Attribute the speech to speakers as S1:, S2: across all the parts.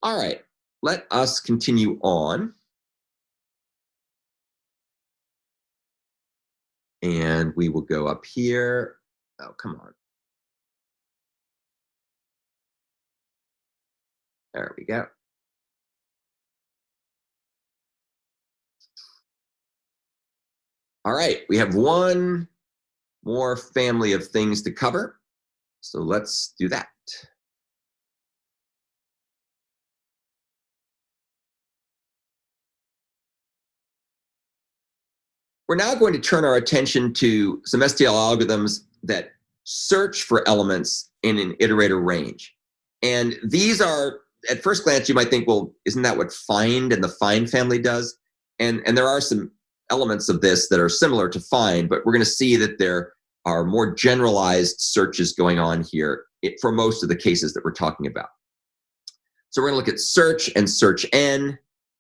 S1: All right, let us continue on. And we will go up here. Oh, come on. There we go. All right, we have one more family of things to cover. So let's do that. We're now going to turn our attention to some STL algorithms that search for elements in an iterator range. And these are, at first glance, you might think, well, isn't that what find and the find family does? And there are some elements of this that are similar to find, but we're going to see that there are more generalized searches going on here for most of the cases that we're talking about. So we're going to look at search and search N.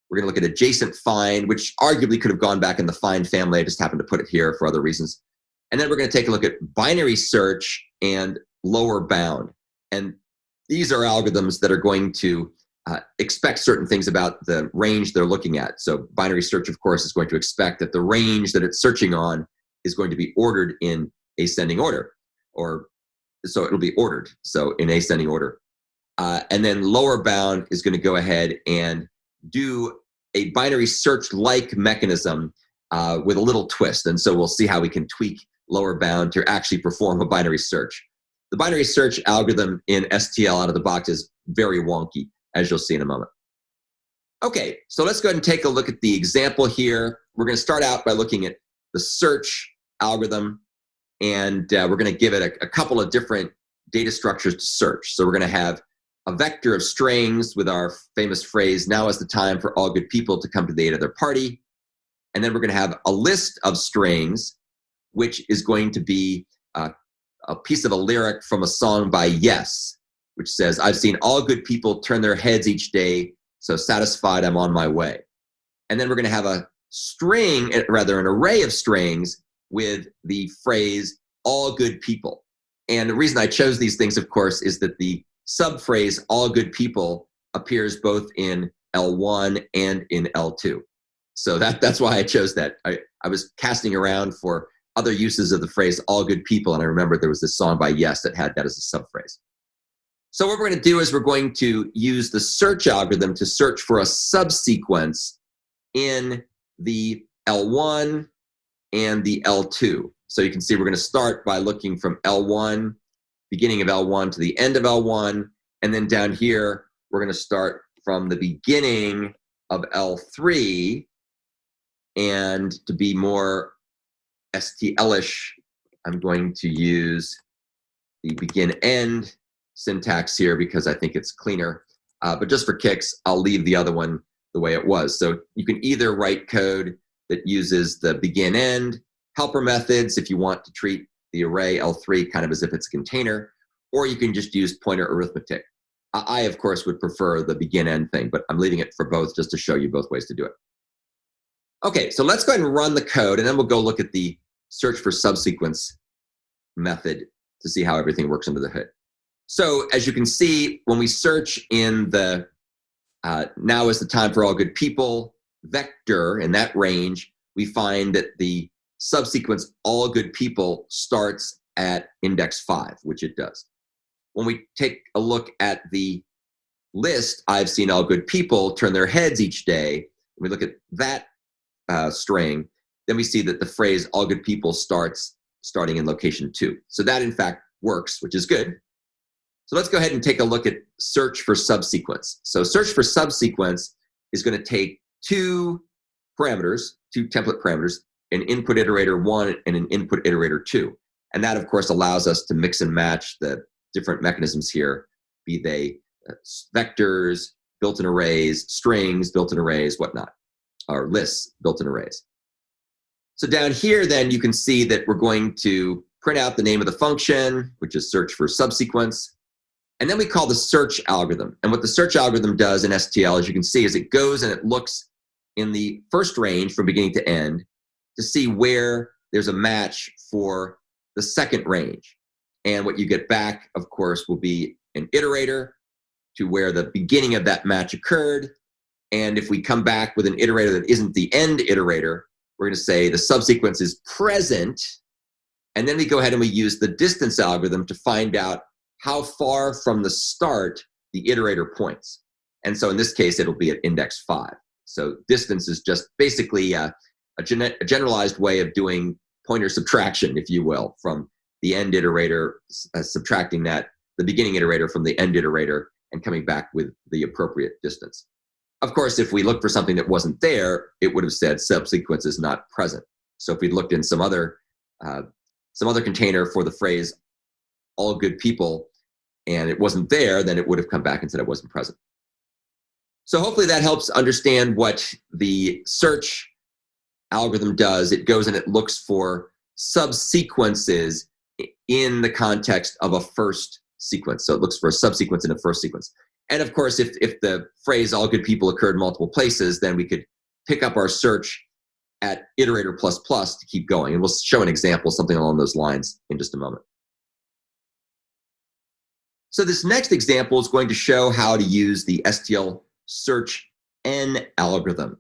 S1: We're going to look at adjacent find, which arguably could have gone back in the find family. I just happened to put it here for other reasons. And then we're going to take a look at binary search and lower bound. And these are algorithms that are going to expect certain things about the range they're looking at. So binary search, of course, is going to expect that the range that it's searching on is going to be ordered in ascending order, or so it'll be ordered, so in ascending order. And then lower bound is going to go ahead and do a binary search-like mechanism with a little twist. And so we'll see how we can tweak lower bound to actually perform a binary search. The binary search algorithm in STL out of the box is very wonky, as you'll see in a moment. Okay, so let's go ahead and take a look at the example here. We're going to start out by looking at the search algorithm, and we're going to give it a couple of different data structures to search. So we're going to have a vector of strings with our famous phrase, now is the time for all good people to come to the aid of their party. And then we're going to have a list of strings, which is going to be a piece of a lyric from a song by Yes, which says, I've seen all good people turn their heads each day, so satisfied I'm on my way. And then we're going to have a string, rather an array of strings with the phrase, all good people. And the reason I chose these things, of course, is that the subphrase, all good people, appears both in L1 and in L2. So that's why I chose that. I was casting around for other uses of the phrase, all good people, and I remembered there was this song by Yes that had that as a subphrase. So what we're going to do is we're going to use the search algorithm to search for a subsequence in the L1 and the L2. So you can see we're going to start by looking from L1, beginning of L1 to the end of L1, and then down here, we're going to start from the beginning of L3, and to be more STL-ish, I'm going to use the begin-end syntax here because I think it's cleaner. But just for kicks, I'll leave the other one the way it was. So you can either write code that uses the begin-end helper methods if you want to treat the array L3 kind of as if it's a container, or you can just use pointer arithmetic. I, of course, would prefer the begin-end thing, but I'm leaving it for both just to show you both ways to do it. Okay, so let's go ahead and run the code, and then we'll go look at the search for subsequence method to see how everything works under the hood. So as you can see, when we search in the now is the time for all good people vector in that range, we find that the subsequence all good people starts at index 5, which it does. When we take a look at the list, I've seen all good people turn their heads each day, we look at that string, then we see that the phrase all good people starting in location 2. So that in fact works, which is good. So let's go ahead and take a look at search for subsequence. So search for subsequence is going to take two parameters, two template parameters, an input iterator 1 and an input iterator 2. And that, of course, allows us to mix and match the different mechanisms here, be they vectors, built-in arrays, strings, built-in arrays, whatnot, or lists, built-in arrays. So down here, then, you can see that we're going to print out the name of the function, which is search for subsequence. And then we call the search algorithm. And what the search algorithm does in STL, as you can see, is it goes and it looks in the first range from beginning to end to see where there's a match for the second range. And what you get back, of course, will be an iterator. to where the beginning of that match occurred. And if we come back with an iterator that isn't the end iterator, we're going to say the subsequence is present. And then we go ahead and we use the distance algorithm to find out how far from the start the iterator points. And so in this case, it'll be at index 5. So distance is just basically a generalized way of doing pointer subtraction, if you will, from the end iterator, subtracting the beginning iterator from the end iterator and coming back with the appropriate distance. Of course, if we looked for something that wasn't there, it would have said subsequence is not present. So if we looked in some other container for the phrase all good people and it wasn't there, then it would have come back and said it wasn't present. So hopefully that helps understand what the search algorithm does. It goes and it looks for subsequences in the context of a first sequence. So it looks for a subsequence in a first sequence. And of course, if the phrase all good people occurred multiple places, then we could pick up our search at iterator ++ to keep going. And we'll show an example, something along those lines in just a moment. So this next example is going to show how to use the STL Search N algorithm.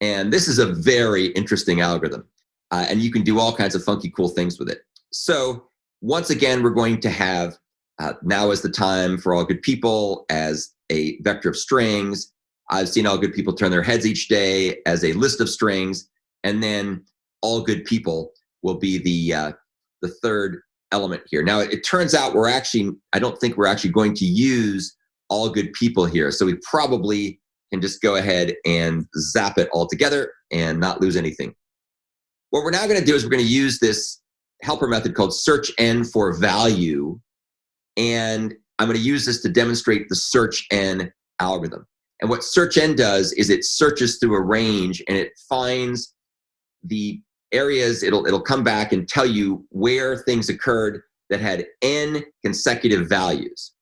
S1: And this is a very interesting algorithm. And you can do all kinds of funky, cool things with it. So once again, we're going to have now is the time for all good people as a vector of strings. I've seen all good people turn their heads each day as a list of strings. And then all good people will be the third element here. Now, it turns out I don't think we're actually going to use all good people here. So we probably can just go ahead and zap it all together and not lose anything. What we're now going to do is we're going to use this helper method called search n for value. And I'm going to use this to demonstrate the search n algorithm. And what search n does is it searches through a range and it finds the areas. It'll come back and tell you where things occurred that had n consecutive values.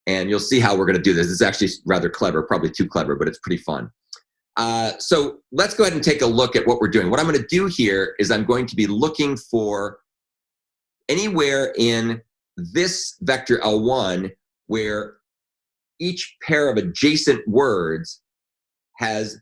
S1: And you'll see how we're going to do this. It's actually rather clever, probably too clever, but it's pretty fun. So let's go ahead and take a look at what we're doing. What I'm going to do here is I'm going to be looking for anywhere in this vector L1 where each pair of adjacent words has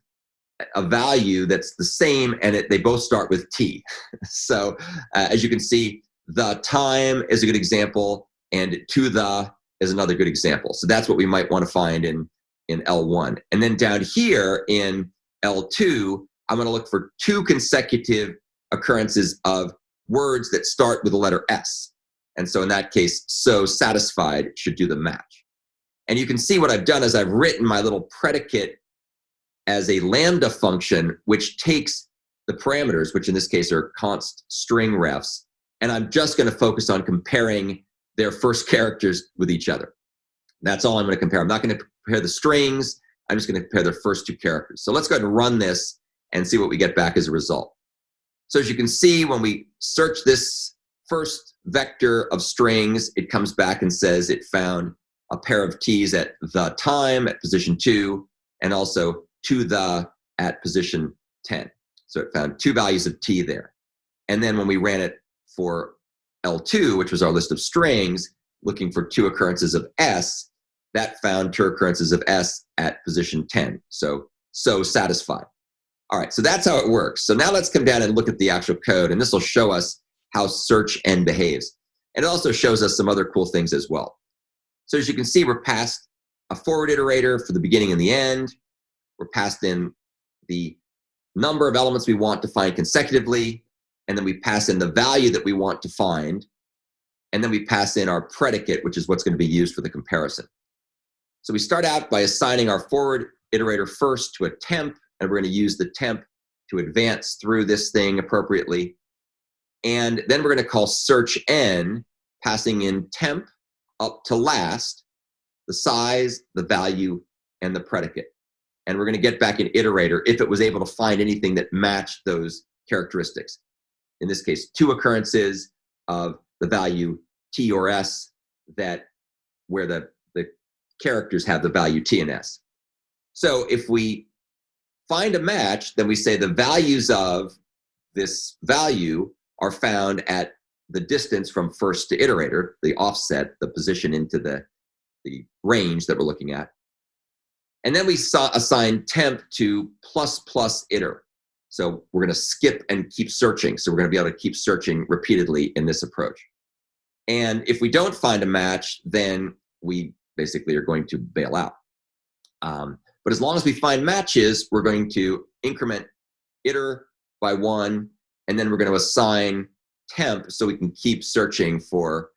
S1: a value that's the same and they both start with T. So as you can see, the time is a good example and to the is another good example. So that's what we might want to find in L1. And then down here in L2, I'm going to look for 2 consecutive occurrences of words that start with the letter S. And so in that case, so satisfied should do the match. And you can see what I've done is I've written my little predicate as a lambda function, which takes the parameters, which in this case are const string refs, and I'm just going to focus on comparing their first characters with each other. That's all I'm going to compare. I'm not going to compare the strings. I'm just going to compare their first 2 characters. So let's go ahead and run this and see what we get back as a result. So as you can see, when we search this first vector of strings, it comes back and says it found a pair of T's at the time at position 2 and also to the at position 10. So it found 2 values of T there. And then when we ran it for L2, which was our list of strings, looking for 2 occurrences of S, that found 2 occurrences of S at position 10. So satisfied. All right, so that's how it works. So now let's come down and look at the actual code, and this will show us how search n behaves. And it also shows us some other cool things as well. So as you can see, we're passed a forward iterator for the beginning and the end. We're passed in the number of elements we want to find consecutively, and then we pass in the value that we want to find, and then we pass in our predicate, which is what's going to be used for the comparison. So we start out by assigning our forward iterator first to a temp, and we're going to use the temp to advance through this thing appropriately. And then we're going to call search n, passing in temp up to last, the size, the value, and the predicate. And we're going to get back an iterator if it was able to find anything that matched those characteristics. In this case, 2 occurrences of the value T or S where the characters have the value T and S. So if we find a match, then we say the values of this value are found at the distance from first to iterator, the offset, the position into the the range that we're looking at. And then we assign temp to ++ iter. So we're going to skip and keep searching. So we're going to be able to keep searching repeatedly in this approach. And if we don't find a match, then we basically are going to bail out. But as long as we find matches, we're going to increment iter by 1, and then we're going to assign temp so we can keep searching for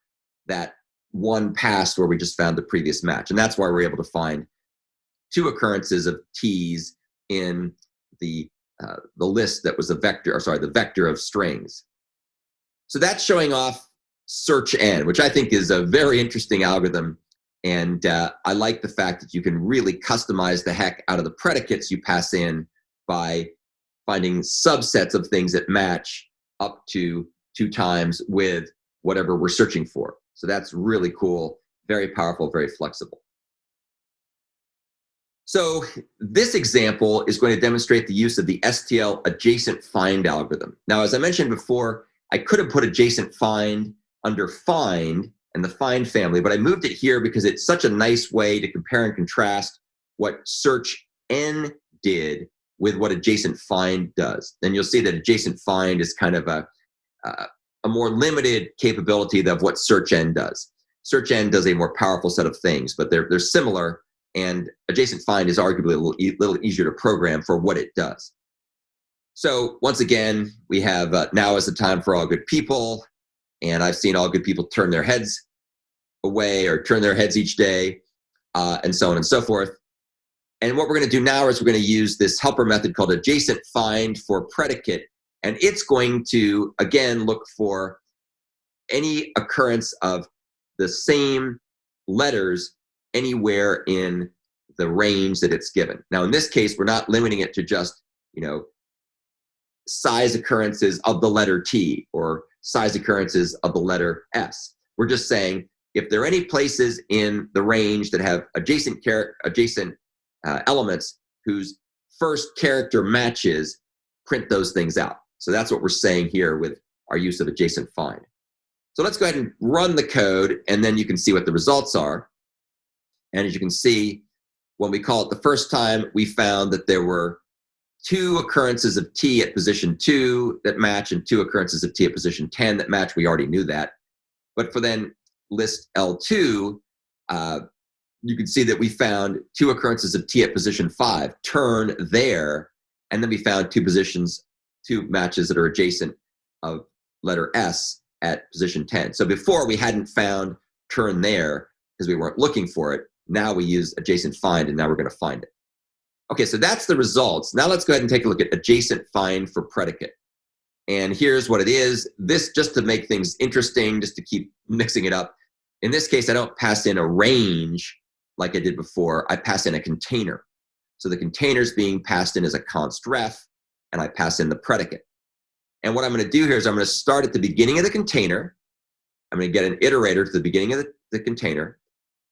S1: that one pass where we just found the previous match. And that's why we're able to find 2 occurrences of T's in the list that was the vector of strings. So that's showing off Search N, which I think is a very interesting algorithm. And I like the fact that you can really customize the heck out of the predicates you pass in by finding subsets of things that match up to 2 times with whatever we're searching for. So that's really cool, very powerful, very flexible. So this example is going to demonstrate the use of the STL adjacent find algorithm. Now, as I mentioned before, I could have put adjacent find under find and the find family, but I moved it here because it's such a nice way to compare and contrast what search N did with what adjacent find does. And you'll see that adjacent find is kind of a more limited capability of what search N does. Search N does a more powerful set of things, but they're similar, and adjacent find is arguably a little easier to program for what it does. So once again, we have now is the time for all good people, and I've seen all good people turn their heads away or turn their heads each day, and so on and so forth. And what we're going to do now is we're going to use this helper method called adjacent find for predicate, and it's going to, again, look for any occurrence of the same letters anywhere in the range that it's given. Now, in this case, we're not limiting it to just, size occurrences of the letter T or size occurrences of the letter S. We're just saying if there are any places in the range that have adjacent elements whose first character matches, print those things out. So that's what we're saying here with our use of adjacent find. So let's go ahead and run the code, and then you can see what the results are. And as you can see, when we call it the first time, we found that there were 2 occurrences of T at position 2 that match and 2 occurrences of T at position 10 that match. We already knew that. But for then list L2, you can see that we found 2 occurrences of T at position 5, turn there, and then we found 2 matches that are adjacent of letter S at position 10. So before we hadn't found turn there because we weren't looking for it. Now we use adjacent find, and now we're going to find it. Okay, so that's the results. Now let's go ahead and take a look at adjacent find for predicate. And here's what it is. This, just to make things interesting, just to keep mixing it up. In this case, I don't pass in a range like I did before. I pass in a container. So the container is being passed in as a const ref, and I pass in the predicate. And what I'm going to do here is I'm going to start at the beginning of the container. I'm going to get an iterator to the beginning of the container.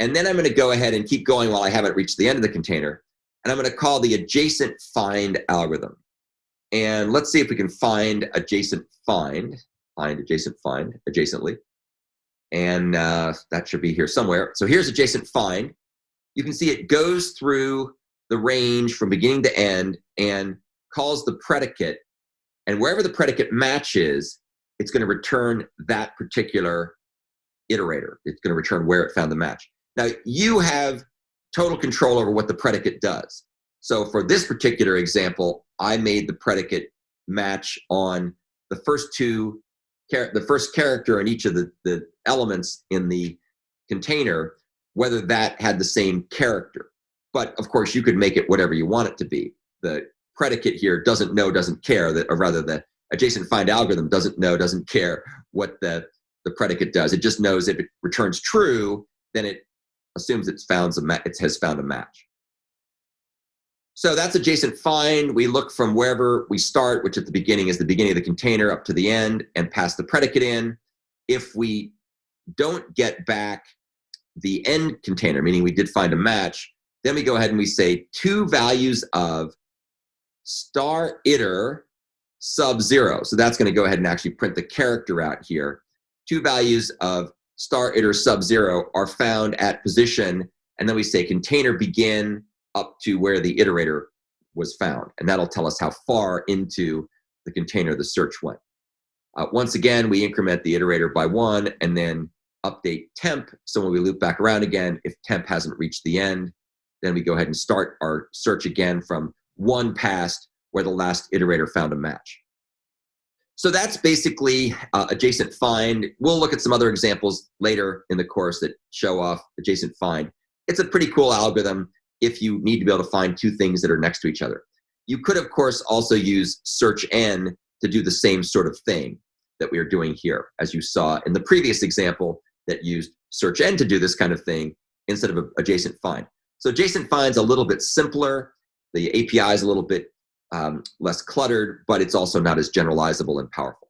S1: And then I'm going to go ahead and keep going while I haven't reached the end of the container. And I'm going to call the adjacent find algorithm. And let's see if we can find adjacent find adjacently. And that should be here somewhere. So here's adjacent find. You can see it goes through the range from beginning to end and calls the predicate. And wherever the predicate matches, it's going to return that particular iterator. It's going to return where it found the match. Now, you have total control over what the predicate does. So for this particular example, I made the predicate match on the first character in each of the elements in the container, whether that had the same character. But of course, you could make it whatever you want it to be. The predicate here doesn't know, doesn't care, or rather the adjacent find algorithm doesn't know, doesn't care what the predicate does. It just knows if it returns true, then it assumes it has found a match. So that's adjacent find. We look from wherever we start, which at the beginning is the beginning of the container, up to the end, and pass the predicate in. If we don't get back the end container, meaning we did find a match, then we go ahead and we say 2 values of star iter sub 0. So that's going to go ahead and actually print the character out here. 2 values of star iter sub 0 are found at position, and then we say container begin up to where the iterator was found. And that'll tell us how far into the container the search went. Once again, we increment the iterator by 1 and then update temp. So when we loop back around again, if temp hasn't reached the end, then we go ahead and start our search again from 1 past where the last iterator found a match. So that's basically adjacent find. We'll look at some other examples later in the course that show off adjacent find. It's a pretty cool algorithm if you need to be able to find two things that are next to each other. You could, of course, also use search N to do the same sort of thing that we are doing here, as you saw in the previous example that used search N to do this kind of thing instead of adjacent find. So adjacent find's a little bit simpler. The API is a little bit less cluttered, but it's also not as generalizable and powerful.